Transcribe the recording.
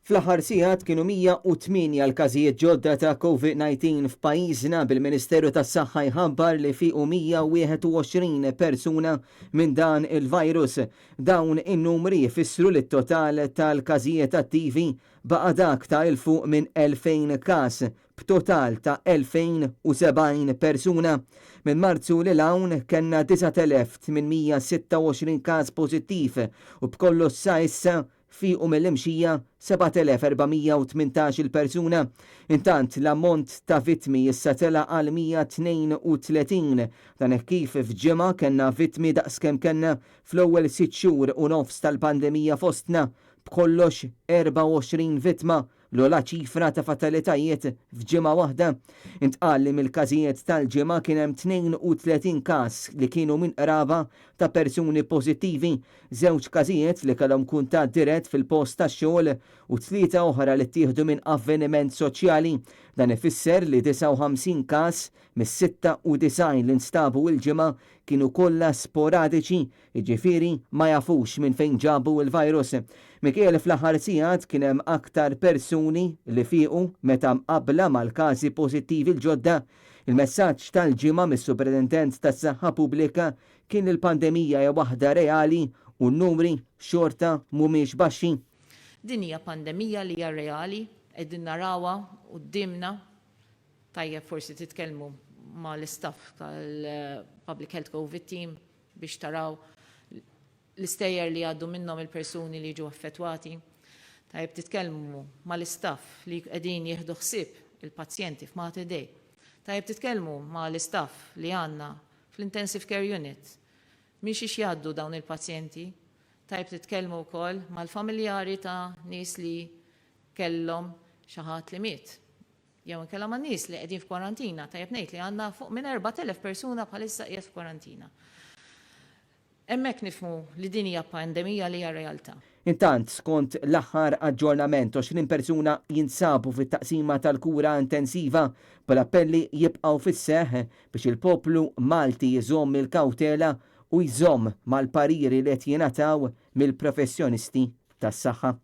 Fl-aħħar sigħat kienu 108 l-każijiet ġodda ta' COVID-19 f'pajjiżna bil-Ministeru tas-Saħħa jħabbar li fiqu 121 persuna minn dan il-virus. Dawn in-numri jfissru li t-total tal-każijiet attivi baqa' dak ta' il fuq minn 2000 każ b'total ta' 2070 persuna. Minn Marzu li hawn kellna 9826 każ pożittiv u b'kollu sa issa fiqu mill-imxija 7418 persuna. Intant l-ammont ta' vittmi issa tela għal 132 dan kif f'ġimgħa kellna vittmi daqskemm kellna fl-ewwel 6 xhur u nofs tal-pandemija fostna b'kollox 24 vittma l-ola ċifra ta' fatalitajiet f'ġimgħa waħda. Intqal li mill-każijiet tal-ġimgħa kien hemm 32 każ li kienu minn qraba ta' persuni pożittivi, 2 każijiet li kellhom kuntatt dirett fil-post tax-xogħol u 3 oħra li ttieħdu minn avveniment soċjali. Dan ifisser li 59 każ mis-96 li nstabu il-ġimgħa kienu kollha sporadiċi, jiġifieri ma jafux minn fejn ġabu il-virus. Mikiel fl-aħħar sigħat kien hemm aktar persuni li fiequ meta mqabbla mal-każi pożittivi l-ġodda. Il-messaġġ tal-ġimgħa mis-Superintendent tas-Saħħa Pubblika kien il-pandemija hija waħda reali u n-numri xorta mhumiex baxxi. Din hija pandemija li hija reali, qegħdin narawha qudiemna. Tajjeb forsi titkellmu mal-istaff tal-Public Health COVID Team biex taraw l-istejjer li għaddu minnhom il-persuni li ġew affettwati. Tajjeb titkellmu mal-istaff li qegħdin jieħdu ħsieb il-pazjenti f'Mater Dei. Tajjeb titkellmu mal-istaff li għandna fl-Intensive Care Unit miex jgħaddu dawn il-pazjenti. Tajjeb titkellmu wkoll mal-familjari ta' nies li kellhom xi ħadd li miet. Jew inkella ma' nies li qegħdin f'kwarantina, tajjeb ngħid li għandna fuq minn 4000 persuna bħalissa qiegħed f'kwarantina. Hemmhekk nifhmu li din hija pandemija li hija realtà. Intant, skont l-aħħar aġġornament 20 persuna jinsabu fit-taqsima tal-kura intensiva bl-appelli jibqgħu fis-seħħ biex il-poplu Malti jżomm il-kawtela u jżomm mal-pariri li qed jingħataw mill-professjonisti tas-saħħa.